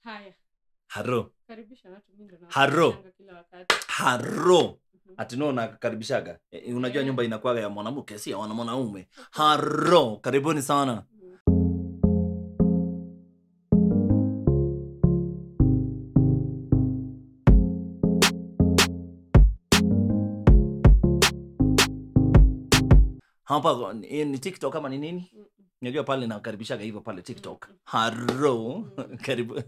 Haya. Haro. Karibisha watu mimi ndo na. Haro. Kila wakati. Haro. Ati no nakaribishaga. Unajua nyumba inakuwa ya mwanamke si ya mwanaume. Haro. Karibuni sana. Hapa ni TikTok kama ni nini? Unajua pale nakaribishaga hivyo pale TikTok. Haro. Karibu.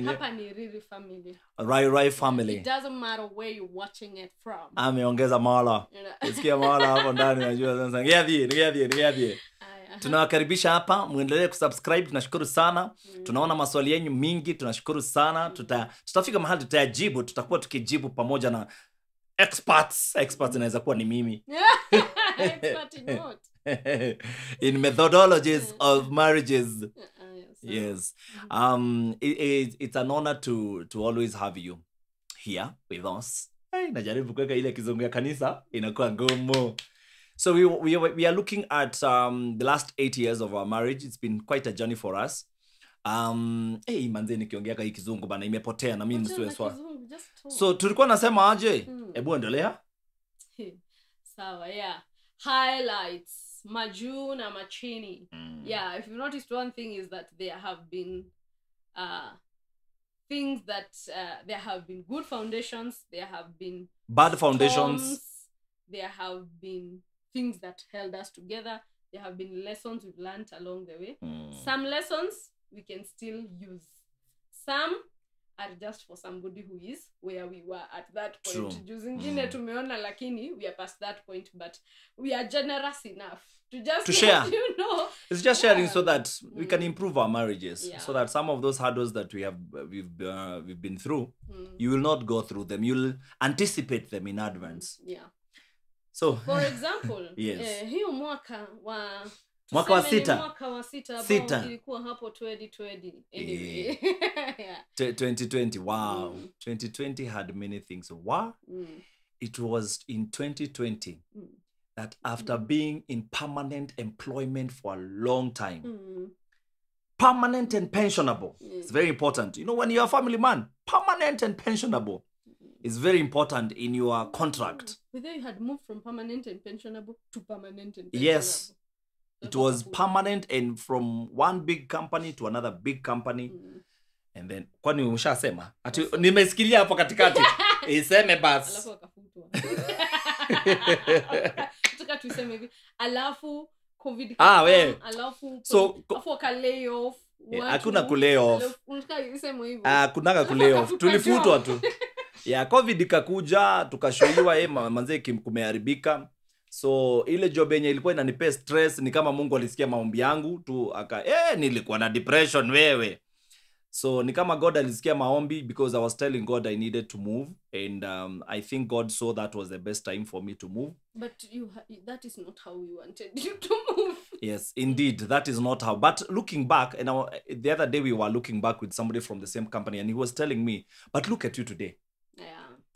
Hapa ni Riri family. Rai family. It doesn't matter where you're watching it from. Ameongeza mala. Sikia mala hapo ndani najua sasa. Ngiadhi. Tunawakaribisha hapa, muendelee kusubscribe, tunashukuru sana. Tunaona maswali yenu mingi, tunashukuru sana. Tutafika mahali tutayajibu, tutakuwa tukijibu pamoja na experts inaweza kuwa ni mimi. Expert in what? In methodologies of marriages. Yes. It's an honor to always have you here with us. Najaribu kuweka ile kizungu ya kanisa inakuwa ngumu. So we are looking at the last 8 years of our marriage. It's been quite a journey for us. Manze nikiongea hii kizungu bana imepotea na mimi nisiwe swa. So tulikuwa nasema aje? Hebu endelea. Sawa, yeah. Highlights, majuu na machini. Yeah, if you noticed, one thing is that there have been things that there have been good foundations, there have been bad foundations, storms, there have been things that held us together, there have been lessons we've learned along the way. Some lessons we can still use, some are just for somebody who is where we were at that point. Juzingine tumeona lakini we are past that point, but we are generous enough to share. You know, it's just sharing so that we can improve our marriages, so that some of those hurdles that we've been through, you will not go through them, you'll anticipate them in advance. So for example, yes. Hiyo mwaka wa sita ilikuwa hapo 2020 anyway. 2020, wow. 2020 had many things. Wow. It was in 2020 that after being in permanent employment for a long time, permanent and pensionable, it's very important. You know, when you're a family man, permanent and pensionable is very important in your contract. Whether you had moved from permanent and pensionable to permanent and pensionable. Yes. It was permanent and from one big company to another big company. And then, kwani umeshasema? Ati nimesikilia hapo katikati. Iseme basi. Alafu akafutwa. Tuka tuseme hivi. Alafu COVID. Alafu so ka lay off. Hakuna ku lay off. Unataka iseme hivyo. Hakuna ku lay off. Tulifutwa tu. COVID ikakuja, tukashoiwa manze kumeharibika. So ile job yenye ilikuwa inanipa stress, ni kama Mungu alisikia maombi yangu tu nilikuwa na depression wewe. So ni kama God alisikia maombi, because I was telling God I needed to move, and I think God saw that was the best time for me to move. But that is not how we wanted you to move. Yes, indeed, that is not how. But looking back, and the other day we were looking back with somebody from the same company, and he was telling me, but look at you today.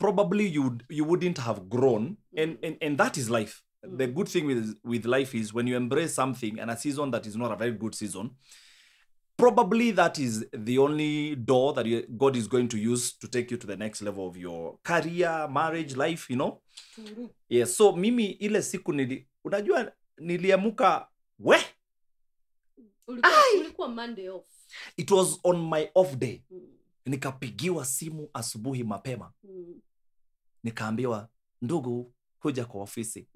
Probably you wouldn't have grown, and that is life. The good thing with life is when you embrace something and a season that is not a very good season, probably that is the only door that God is going to use to take you to the next level of your career, marriage, life, you know? Yes, so mimi ile siku unajua niliamuka ulikuwa Monday off. It was on my off day. Nikapigiwa simu asubuhi mapema. Nikaambiwa, ndugu, kuja kwa ofisi.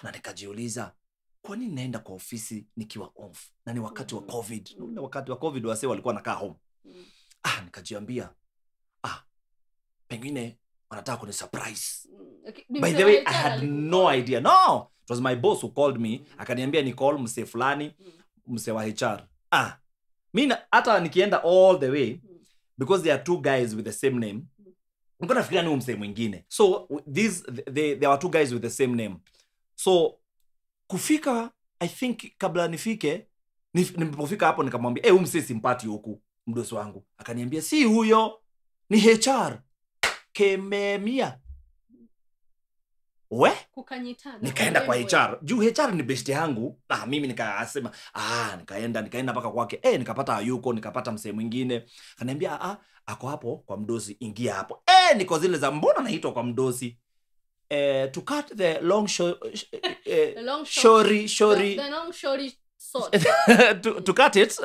Na nikajiuliza, kwa nini naenda kwa ofisi nikiwa off? Na ni wakati wa COVID. Wakati wa COVID wase walikuwa nakaa home. Nikajiambia, pengine wanataka kuni surprise. By the way, I had no idea. No, it was my boss who called me. Akaniambia ni call mse fulani, mse wa HR. Mimi hata nikienda all the way, because there are two guys with the same name, I'm gonna fikiria ni mse mwingine. So there were two guys with the same name. So kufika, I think kabla nifike, nilipofika hapo nikamwambia, mse simpati huku, mdosi wangu. Akaniambia, si huyo, ni HR. Kememia. we kukanyitana nikaenda kwa HR juu HR ni best yangu mimi nikasema nikaenda mpaka kwake nikapata hayuko nikapata msee mwingine ananiambia ako hapo kwa mdosi ingia hapo niko zile za mbona naitwa kwa mdosi to cut the long short the long short sword to cut it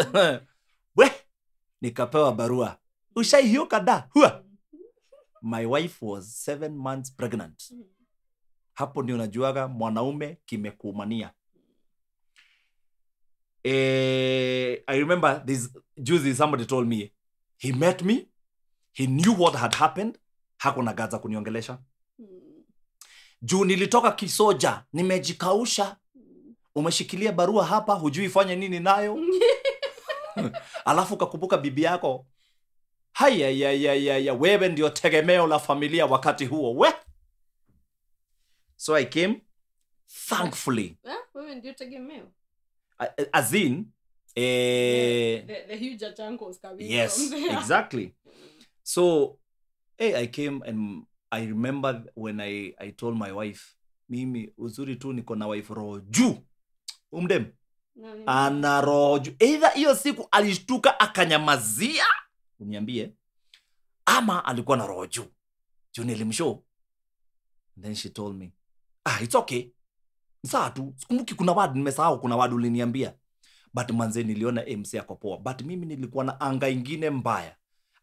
we nikapewa barua hiyo kada my wife was 7 months pregnant hapo ndio najuaga mwanaume kimekuumania. I remember this juicy somebody told me he met me, he knew what had happened, hakuna gaza kuniongelesha. Juu nilitoka kisoja, nimejikausha. Umeshikilia barua hapa, hujui fanya nini nayo. Alafu kakumbuka bibi yako. Haya, wewe ndio tegemeo la familia wakati huo. So I came thankfully. Wewe ndio tegemeo. As in the huge chunks coming. Yes, exactly. So I came and I remember when I told my wife, mimi uzuri tu niko na wife roho juu. Umdem. Ana roho juu. Either hiyo siku alishtuka akanyamazia, uniambie, ama alikuwa na roho juu. Juu nilimshow. Then she told me, it's okay. Saa tu, sikumbuki kuna word nimesahau kuna word uliniambia. But manze niliona MC yako poa. But mimi nilikuwa na anga ingine mbaya.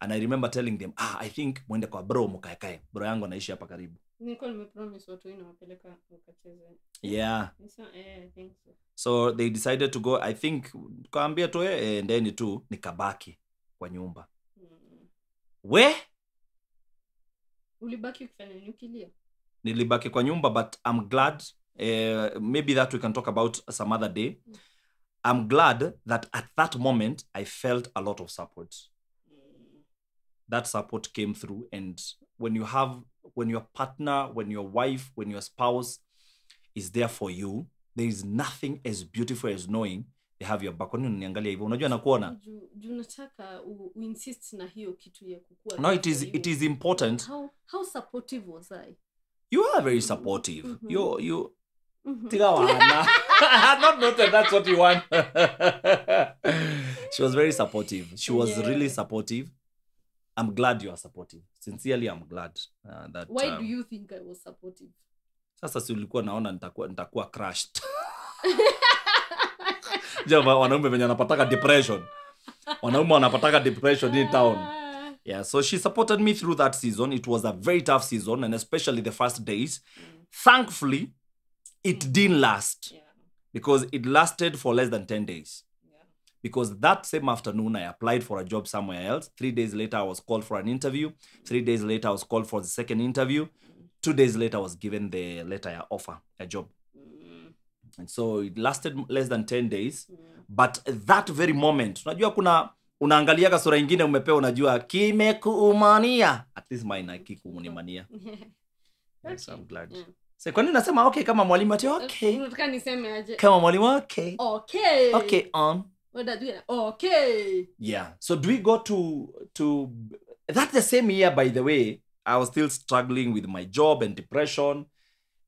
And I remember telling them, I think mwende kwa bro mkaekae. Bro yangu anaishi hapa karibu. Nilikuwa nimepromise watu inawapeleka wakacheze. Yeah. I think so. So they decided to go. I think kaambia tu ndeni tu nikabaki kwa nyumba. We? Ulibaki ukifanya nuclear? Nilibaki kwa nyumba, but I'm glad. Maybe that we can talk about some other day. I'm glad that at that moment I felt a lot of support. That support came through, and when your partner, when your wife, when your spouse is there for you, there is nothing as beautiful as knowing they have your back. Unaniangalia hivyo, unajua nakuona. Juu nataka insist na hiyo kitu ya kukua. No, it is important. How supportive was I? You are very supportive. You Tigawana. I had not noted that's what you want. She was very supportive. She was really supportive. I'm glad you are supportive. Sincerely, I'm glad that. Why do you think I was supportive? Sasa si ulikuwa naona nitakuwa crushed. Java wanaume venye wanapataka depression. Wanaume wanapataka depression in town. Yeah, so she supported me through that season. It was a very tough season, and especially the first days. Thankfully, it didn't last. Yeah. Because it lasted for less than 10 days. Yeah. Because that same afternoon, I applied for a job somewhere else. 3 days later, I was called for an interview. 3 days later, I was called for the second interview. 2 days later, I was given the letter offer, a job. And so it lasted less than 10 days. But that very moment, unajua unaangaliaga sura ingine umepewa unajua kimekuumania. At least mine hakikunimania. Yes, I'm glad. Yeah. So kwa nini nasema okay kama mwalimu ati okay? Unataka niseme aje? Kama mwalimu okay. Okay. Okay on. What do you okay? Yeah. So do we go to that's the same year, by the way. I was still struggling with my job and depression.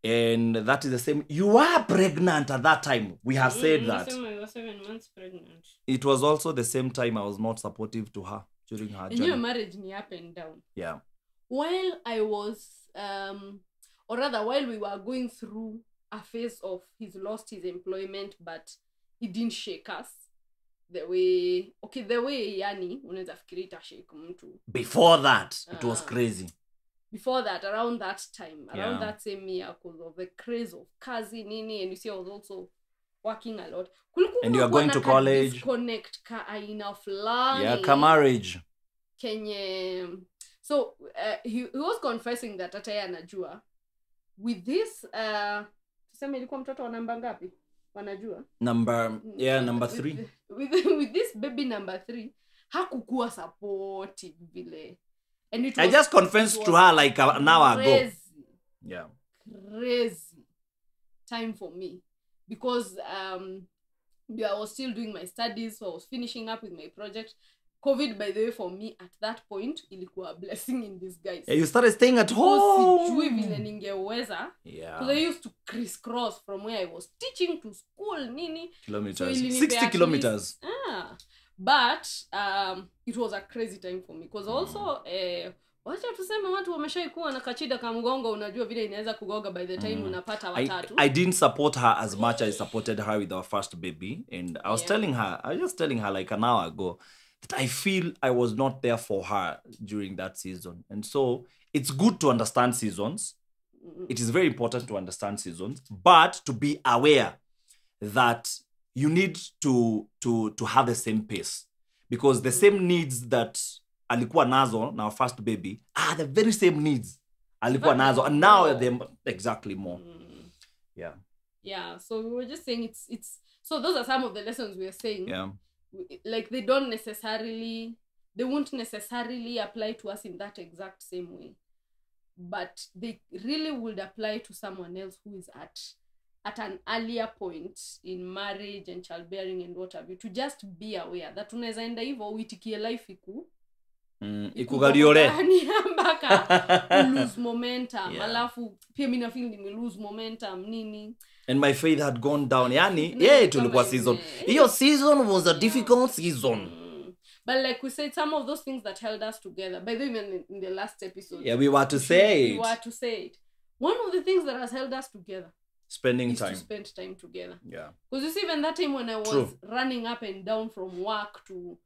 And that is the same. You are pregnant at that time. We have said that. I was 7 months pregnant. It was also the same time I was not supportive to her during her journey. And your marriage ni up and down. Yeah. While I was, or rather while we were going through a phase of he's lost his employment, but he didn't shake us. The way yani, unaweza fikiri itashake mtu. Before that, it was crazy. Before that, around that time, around that same year, because of the craze of kazi nini, and you see I was also working a lot. And you are going to college. Disconnect ka aina fulani. Yeah, ka marriage. Kenye. So he was confessing that ataya anajua. With this, tuseme ilikuwa mtoto wa namba ngapi? Wanajua? Number 3. With this baby number 3, hakukuwa supportive vile. And it was, I just confessed to her like an hour ago. Yeah. Crazy time for me. Because I was still doing my studies, so I was finishing up with my project. COVID, by the way, for me at that point ilikuwa a blessing in disguise. Yeah, you started staying at home. Sijui vile ningeweza. Yeah. Because I used to crisscross from where I was teaching to school, nini. Kilometers. So 60 kilometers. But it was a crazy time for me. Because also, wacha tuseme watu wameshaikuwa na kachida ka mgongo, unajua vile inaweza kugoga by the time unapata watatu. I didn't support her as much as I supported her with our first baby. And I was just telling her like an hour ago that I feel I was not there for her during that season. And so it's good to understand seasons. It is very important to understand seasons, but to be aware that you need to have the same pace, because the same needs that alikuwa nazo na our first baby are the very same needs alikuwa nazo, and now they're exactly more. Yeah, so we were just saying it's so those are some of the lessons we are saying. Like they won't necessarily apply to us in that exact same way, but they really would apply to someone else who is at an earlier point in marriage and childbearing and what have you, to just be aware that unaweza enda hivyo uitikie life ikugaliore mpaka lose momentum. Alafu pia mimi na feel nime lose momentum nini, and my faith had gone down. Yani tulikuwa season hiyo season was a difficult season. But like we said, some of those things that held us together, by the way, in the last episode, we were to say it. One of the things that has held us together, spending to spend time together. Because you see, even that time when I was running up and down from work to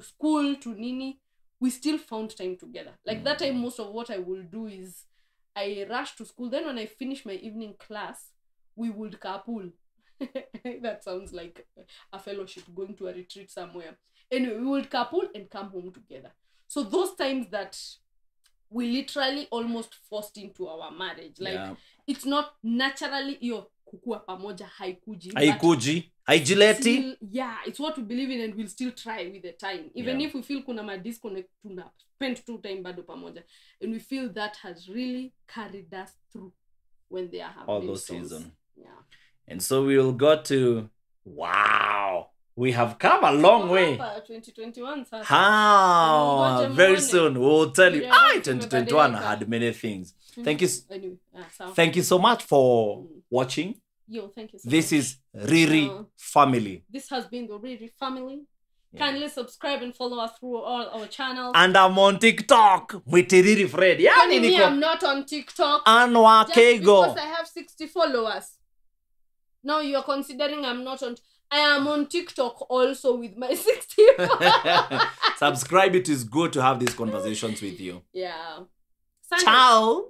school to nini, we still found time together. Like that time, most of what I will do is I rush to school. Then when I finish my evening class, we would carpool. That sounds like a fellowship, going to a retreat somewhere. Anyway, we would carpool and come home together. So those times that we literally almost forced into our marriage, like it's not naturally your kukua pamoja haikuji haijileti. It's what we believe in, and we'll still try with the time, even if we feel kuna ma disconnect, tuna spend two time bado pamoja, and we feel that has really carried us through when they are all those seasons. And so we'll go to we have come a long way. 2021 very soon we'll tell you 2021 had many things. Thank you so much for watching. Thank you so this much. Is Riri Family. This has been the Riri Family. Kindly subscribe and follow us through all our channels. And I'm on TikTok with Riri Fred. I'm not on TikTok. Anwa Kego. Because I have 60 followers. Now you are considering I'm not on. I am on TikTok also with my 60 followers. Subscribe. It is good to have these conversations with you. Yeah. Ciao.